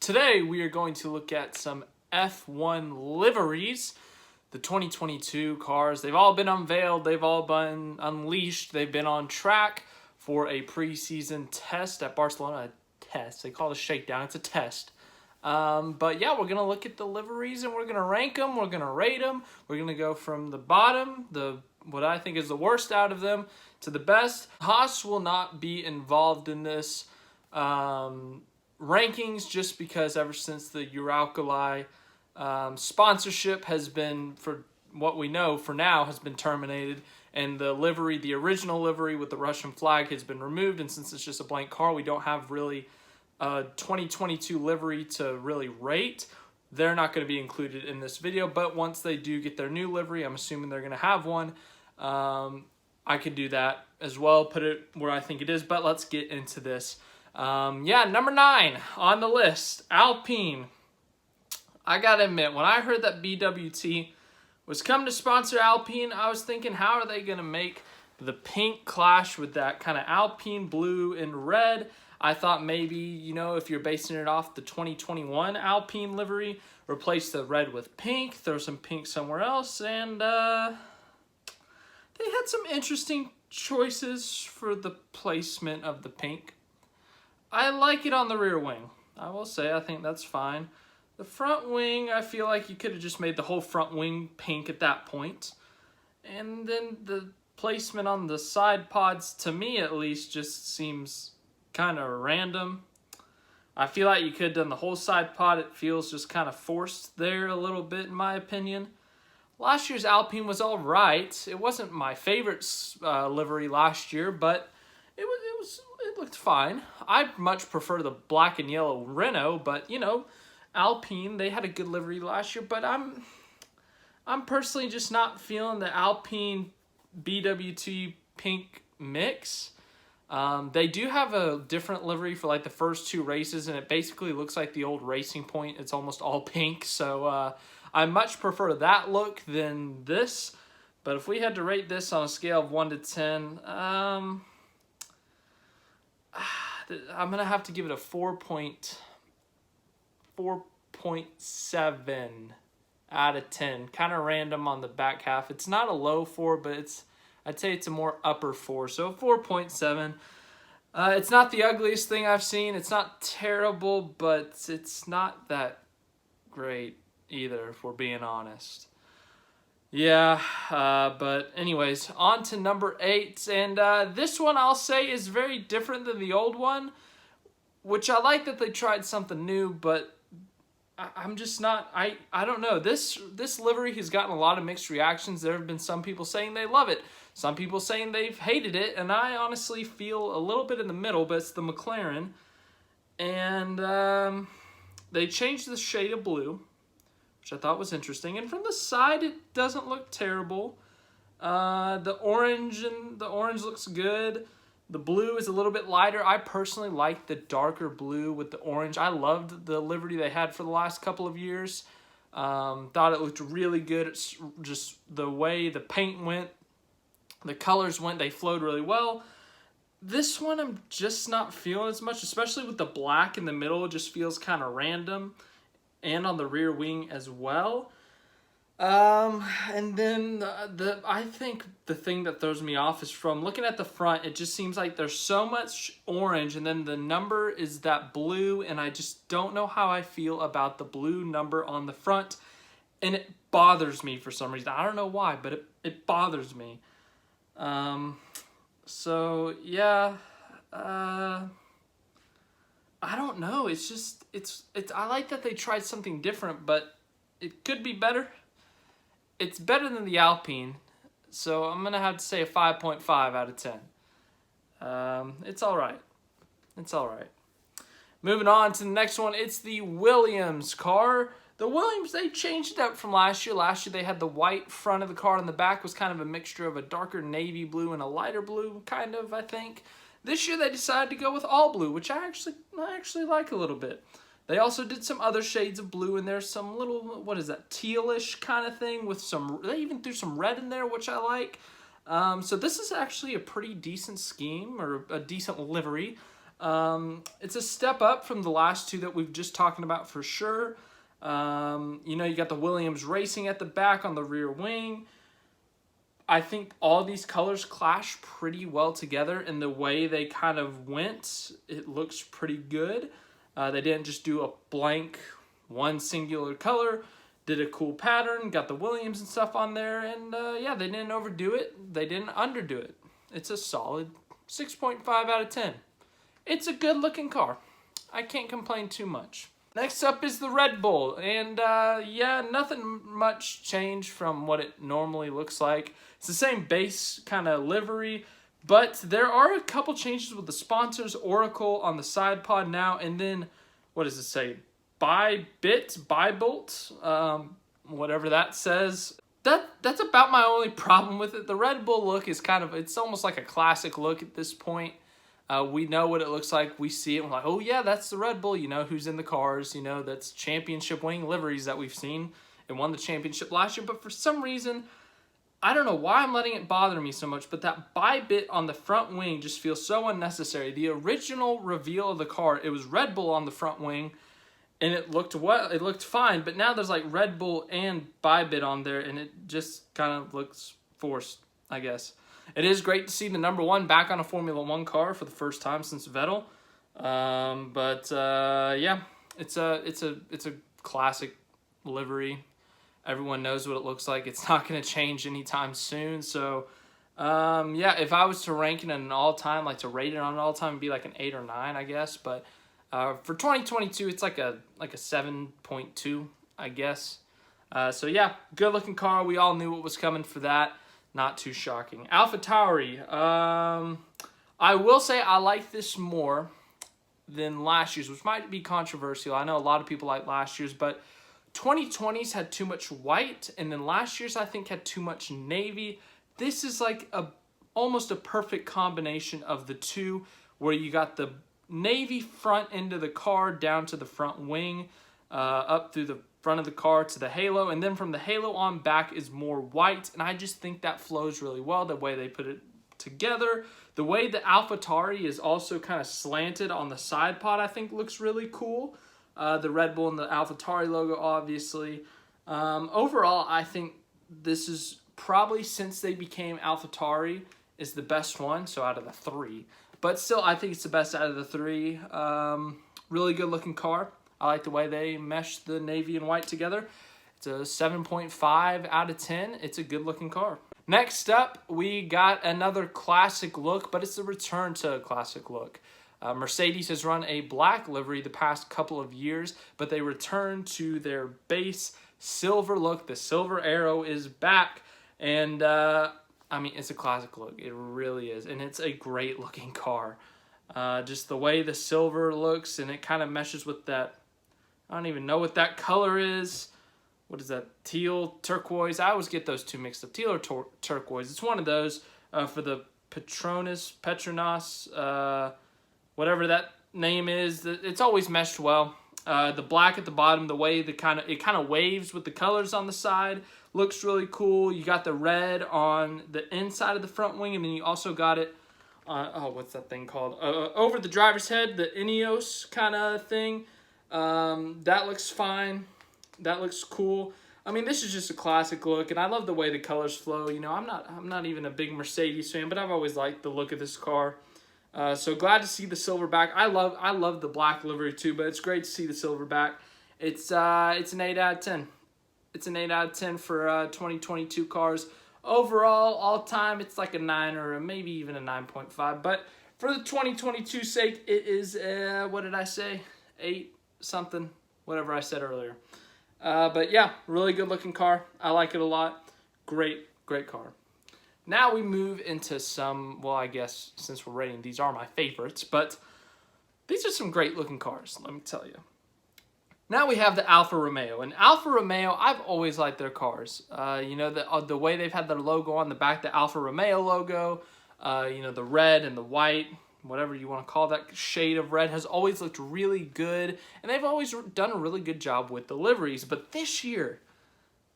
Today we are going to look at some F1 liveries, the 2022 cars. They've all been unveiled, they've all been unleashed, they've been on track for a preseason test at Barcelona. They call it a shakedown, it's a test. But yeah, we're going to look at the liveries and we're going to rank them, we're going to rate them, we're going to go from the bottom, what I think is the worst out of them, to the best. Haas will not be involved in this rankings just because ever since the Uralkali sponsorship has been, for what we know for now, has been terminated, and the livery, the original livery with the Russian flag, has been removed, and since it's just a blank car, we don't have really a 2022 livery to really rate. They're not going to be included in this video, but once they do get their new livery, I'm assuming they're going to have one. I could do that as well, put it where I think it is, but let's get into this. Number 9 on the list, Alpine. I gotta admit, when I heard that BWT was coming to sponsor Alpine, I was thinking, how are they gonna make the pink clash with that kind of Alpine blue and red? I thought maybe, you know, if you're basing it off the 2021 Alpine livery, replace the red with pink, throw some pink somewhere else, and they had some interesting choices for the placement of the pink. I like it on the rear wing. I will say, I think that's fine. The front wing, I feel like you could have just made the whole front wing pink at that point. And then the placement on the side pods, to me at least, just seems kind of random. I feel like you could have done the whole side pod. It feels just kind of forced there a little bit, in my opinion. Last year's Alpine was all right. It wasn't my favorite livery last year, but it looked fine. I much prefer the black and yellow Renault, but you know, Alpine, they had a good livery last year, but I'm personally just not feeling the Alpine BWT pink mix. They do have a different livery for like the first 2 races, and it basically looks like the old Racing Point. It's almost all pink, so I much prefer that look than this. But if we had to rate this on a scale of 1 to 10, I'm going to have to give it a 4.7 out of 10. Kind of random on the back half. It's not a low 4, but I'd say it's a more upper 4. So 4.7. It's not the ugliest thing I've seen. It's not terrible, but it's not that great either, if we're being honest. Yeah, but anyways, on to number 8, and this one I'll say is very different than the old one, which I like that they tried something new, but I'm just not, I don't know, this livery has gotten a lot of mixed reactions. There have been some people saying they love it, some people saying they've hated it, and I honestly feel a little bit in the middle, but it's the Mclaren, and they changed the shade of blue, which I thought was interesting. And from the side, it doesn't look terrible. The orange looks good. The blue is a little bit lighter. I personally like the darker blue with the orange. I loved the livery they had for the last couple of years. Thought it looked really good. It's just the way the paint went, the colors went, they flowed really well. This one I'm just not feeling as much, especially with the black in the middle. It just feels kind of random. And on the rear wing as well. And then I think the thing that throws me off is from looking at the front, it just seems like there's so much orange, and then the number is that blue, and I just don't know how I feel about the blue number on the front, and it bothers me for some reason. I don't know why, but it bothers me. So yeah, I don't know. It's just, I like that they tried something different, but it could be better. It's better than the Alpine, so I'm going to have to say a 5.5 out of 10. It's all right. It's all right. Moving on to the next one, it's the Williams car. The Williams, they changed it up from last year. Last year they had the white front of the car, and the back was kind of a mixture of a darker navy blue and a lighter blue, kind of, I think. This year they decided to go with all blue, which I actually like a little bit. They also did some other shades of blue, and there's some little, what is that, tealish kind of thing with some, they even threw some red in there, which I like. So this is actually a pretty decent scheme, or a decent livery. It's a step up from the last two that we've just talking about for sure. You know, you got the Williams Racing at the back on the rear wing. I think all these colors clash pretty well together, and the way they kind of went, it looks pretty good. They didn't just do a blank one singular color, did a cool pattern, got the Williams and stuff on there, and yeah, they didn't overdo it, they didn't underdo it. It's a solid 6.5 out of 10. It's a good looking car. I can't complain too much. Next up is the Red Bull, and yeah, nothing much changed from what it normally looks like. It's the same base kind of livery, but there are a couple changes with the sponsors. Oracle on the side pod now, and then, what does it say? Bybolt, whatever that says. That's about my only problem with it. The Red Bull look is kind of, it's almost like a classic look at this point. We know what it looks like. We see it. We're like, oh yeah, that's the Red Bull. You know who's in the cars. You know, that's championship winning liveries that we've seen. It won the championship last year. But for some reason, I don't know why I'm letting it bother me so much, but that bit on the front wing just feels so unnecessary. The original reveal of the car, it was Red Bull on the front wing, and it looked fine. But now there's like Red Bull and bit on there, and it just kind of looks forced, I guess. It is great to see the number one back on a Formula One car for the first time since Vettel. Yeah, it's a classic livery. Everyone knows what it looks like. It's not going to change anytime soon. So, yeah, if I was to rank it in an all-time, like to rate it on an all-time, it'd be like an 8 or 9, I guess. But for 2022, it's like a 7.2, I guess. So yeah, good-looking car. We all knew what was coming for that. Not too shocking. AlphaTauri. I will say I like this more than last year's, which might be controversial. I know a lot of people like last year's, but 2020's had too much white, and then last year's I think had too much navy. This is like almost a perfect combination of the two, where you got the navy front end of the car down to the front wing, up through the front of the car to the halo, and then from the halo on back is more white, and I just think that flows really well, the way they put it together. The way the AlphaTauri is also kind of slanted on the side pod, I think looks really cool. The Red Bull and the AlphaTauri logo, obviously. Overall, I think this is probably, since they became AlphaTauri, is the best one, so out of the three. But still, I think it's the best out of the three. Really good looking car. I like the way they mesh the navy and white together. It's a 7.5 out of 10. It's a good looking car. Next up, we got another classic look, but it's a return to a classic look. Mercedes has run a black livery the past couple of years, but they returned to their base silver look. The silver arrow is back, and I mean, it's a classic look. It really is, and it's a great looking car. Just the way the silver looks, and it kind of meshes with that, I don't even know what that color is. What is that? Teal, turquoise? I always get those two mixed up. Teal or turquoise. It's one of those for the Petronas, whatever that name is. It's always meshed well. The black at the bottom, the way it kind of waves with the colors on the side, looks really cool. You got the red on the inside of the front wing, and then you also got it what's that thing called? Over the driver's head, the Ineos kind of thing. That looks fine. That looks cool. I mean, this is just a classic look, and I love the way the colors flow. You know, I'm not even a big Mercedes fan, but I've always liked the look of this car. So glad to see the silver back. I love the black livery too, but it's great to see the silver back. It's an 8 out of 10. It's an 8 out of 10 for 2022 cars. Overall, all time, it's like a 9 or maybe even a 9.5. But for the 2022 sake, it is, what did I say? 8 something, whatever I said earlier. But yeah, really good looking car. I like it a lot. Great car. Now we move into some, well, I guess since we're rating, these are my favorites, but these are some great looking cars, let me tell you. Now we have the Alfa Romeo, and Alfa Romeo, I've always liked their cars. You know, the way they've had their logo on the back, the Alfa Romeo logo, you know, the red and the white, whatever you want to call that shade of red, has always looked really good, and they've always done a really good job with the liveries. But this year,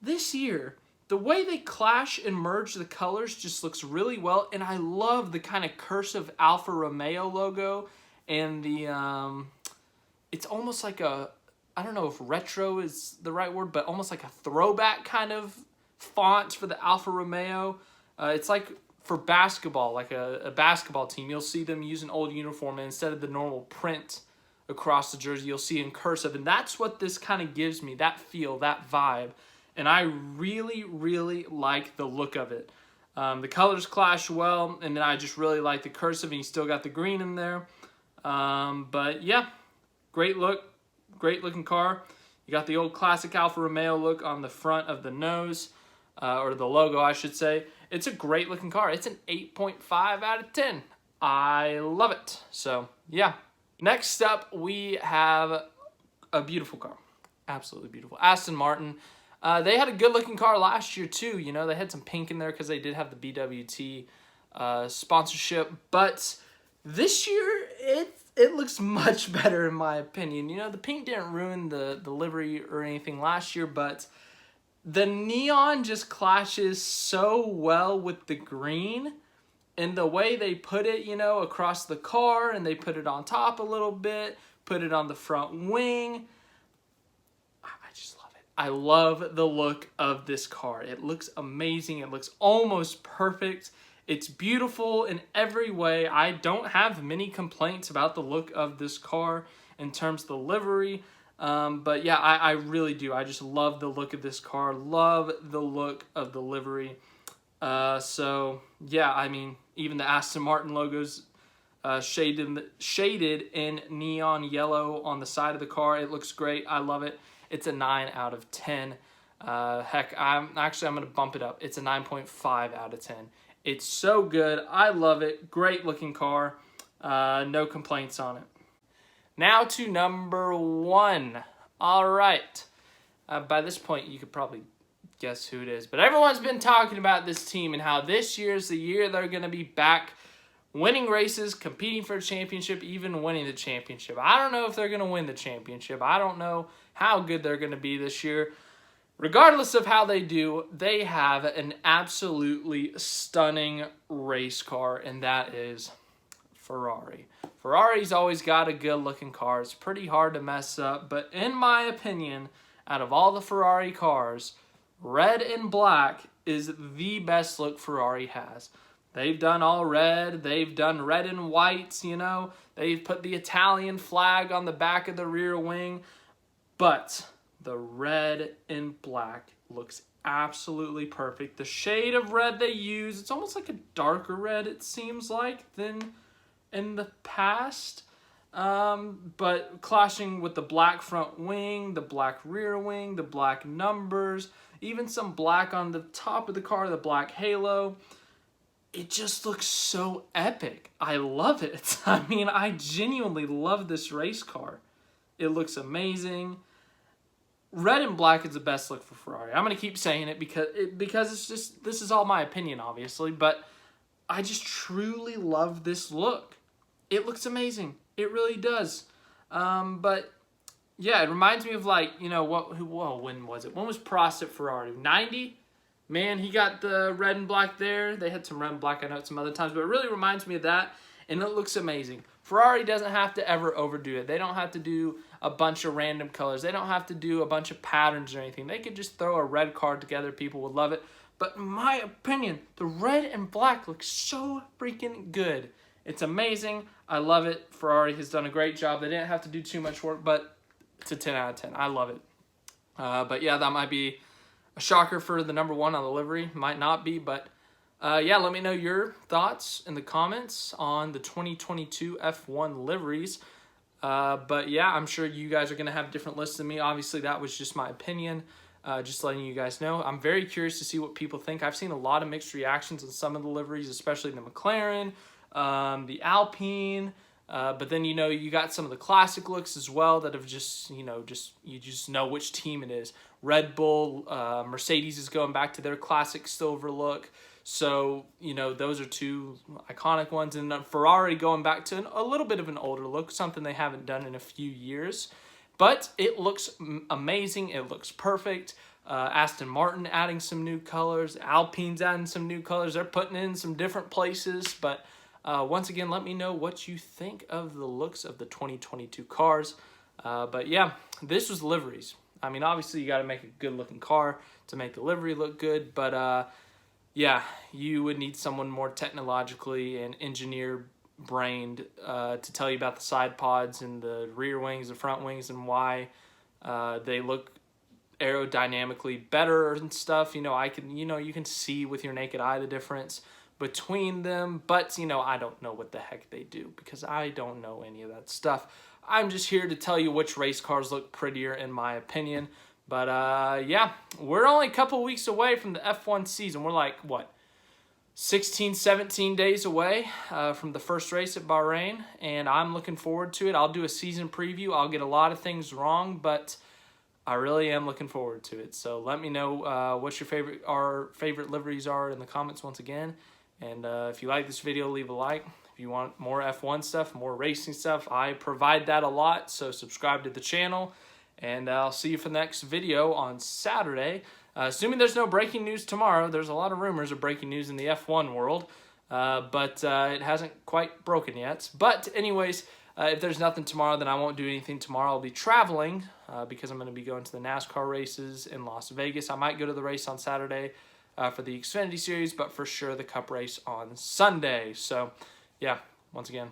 the way they clash and merge the colors just looks really well, and I love the kind of cursive Alfa Romeo logo and the it's almost like a, I don't know if retro is the right word, but almost like a throwback kind of font for the Alfa Romeo. It's like for basketball, like a basketball team, you'll see them use an old uniform, and instead of the normal print across the jersey, you'll see in cursive, and that's what this kind of gives me, that feel, that vibe, and I really, really like the look of it. The colors clash well, and then I just really like the cursive, and you still got the green in there. But yeah, great look, great looking car. You got the old classic Alfa Romeo look on the front of the nose, or the logo, I should say. It's a great looking car. It's an 8.5 out of 10. I love it. So yeah. Next up, we have a beautiful car. Absolutely beautiful. Aston Martin. They had a good-looking car last year, too. You know, they had some pink in there because they did have the BWT sponsorship. But this year, it looks much better, in my opinion. You know, the pink didn't ruin the livery or anything last year, but the neon just clashes so well with the green. And the way they put it, you know, across the car, and they put it on top a little bit, put it on the front wing. I just love it. I love the look of this car. It looks amazing. It looks almost perfect. It's beautiful in every way. I don't have many complaints about the look of this car in terms of the livery. But yeah, I really do. I just love the look of this car. Love the look of the livery. So yeah, I mean, even the Aston Martin logos shaded in neon yellow on the side of the car. It looks great. I love it. It's a 9 out of 10. Heck, I'm going to bump it up. It's a 9.5 out of 10. It's so good. I love it. Great looking car. No complaints on it. Now to number 1. All right. By this point, you could probably guess who it is. But everyone's been talking about this team and how this year's the year they're going to be back winning races, competing for a championship, even winning the championship. I don't know if they're going to win the championship. I don't know how good they're going to be this year. Regardless of how they do, they have an absolutely stunning race car, and that is Ferrari. Ferrari's always got a good-looking car. It's pretty hard to mess up, but in my opinion, out of all the Ferrari cars, red and black is the best look Ferrari has. They've done all red. They've done red and whites, you know. They've put the Italian flag on the back of the rear wing. But the red and black looks absolutely perfect. The shade of red they use, it's almost like a darker red, it seems like, than in the past. But clashing with the black front wing, the black rear wing, the black numbers, even some black on the top of the car, the black halo. It just looks so epic. I love it. I mean, I genuinely love this race car. It looks amazing. Red and black is the best look for Ferrari. I'm going to keep saying it because it's just, this is all my opinion, obviously, but I just truly love this look. It looks amazing. It really does. But yeah, it reminds me of, like, you know, when was it? When was Prost at Ferrari? 90? Man, he got the red and black there. They had some red and black, I know, at some other times, but it really reminds me of that, and it looks amazing. Ferrari doesn't have to ever overdo it. They don't have to do a bunch of random colors. They don't have to do a bunch of patterns or anything. They could just throw a red card together. People would love it. But in my opinion, the red and black looks so freaking good. It's amazing. I love it. Ferrari has done a great job. They didn't have to do too much work, but it's a 10 out of 10. I love it. But yeah, that might be a shocker for the number 1 on the livery. Might not be, but yeah, let me know your thoughts in the comments on the 2022 F1 liveries. But yeah, I'm sure you guys are going to have different lists than me. Obviously, that was just my opinion. Just letting you guys know. I'm very curious to see what people think. I've seen a lot of mixed reactions on some of the liveries, especially the Mclaren, the Alpine. But then, you know, you got some of the classic looks as well that have just, you just know which team it is. Red Bull, Mercedes is going back to their classic silver look. So, you know, those are two iconic ones. And Ferrari going back to a little bit of an older look, something they haven't done in a few years. But it looks amazing. It looks perfect. Aston Martin adding some new colors. Alpine's adding some new colors. They're putting in some different places. But Once again, let me know what you think of the looks of the 2022 cars. But yeah, this was liveries. I mean, obviously you got to make a good looking car to make the livery look good, but yeah, you would need someone more technologically and engineer brained to tell you about the side pods and the rear wings, the front wings, and why they look aerodynamically better and stuff. You can see with your naked eye the difference between them, but I don't know what the heck they do because I don't know any of that stuff. I'm just here to tell you which race cars look prettier in my opinion. But yeah, we're only a couple weeks away from the F1 season. We're like, what, 16, 17 days away from the first race at Bahrain, and I'm looking forward to it. I'll do a season preview. I'll get a lot of things wrong, but I really am looking forward to it. So let me know what your favorite liveries are in the comments once again. And if you like this video, leave a like. If you want more F1 stuff, more racing stuff, I provide that a lot. So subscribe to the channel. And I'll see you for the next video on Saturday. Assuming there's no breaking news tomorrow. There's a lot of rumors of breaking news in the F1 world. But it hasn't quite broken yet. But anyways, if there's nothing tomorrow, then I won't do anything tomorrow. I'll be traveling because I'm going to be going to the NASCAR races in Las Vegas. I might go to the race on Saturday for the Xfinity Series, but for sure the Cup race on Sunday. So, yeah, once again,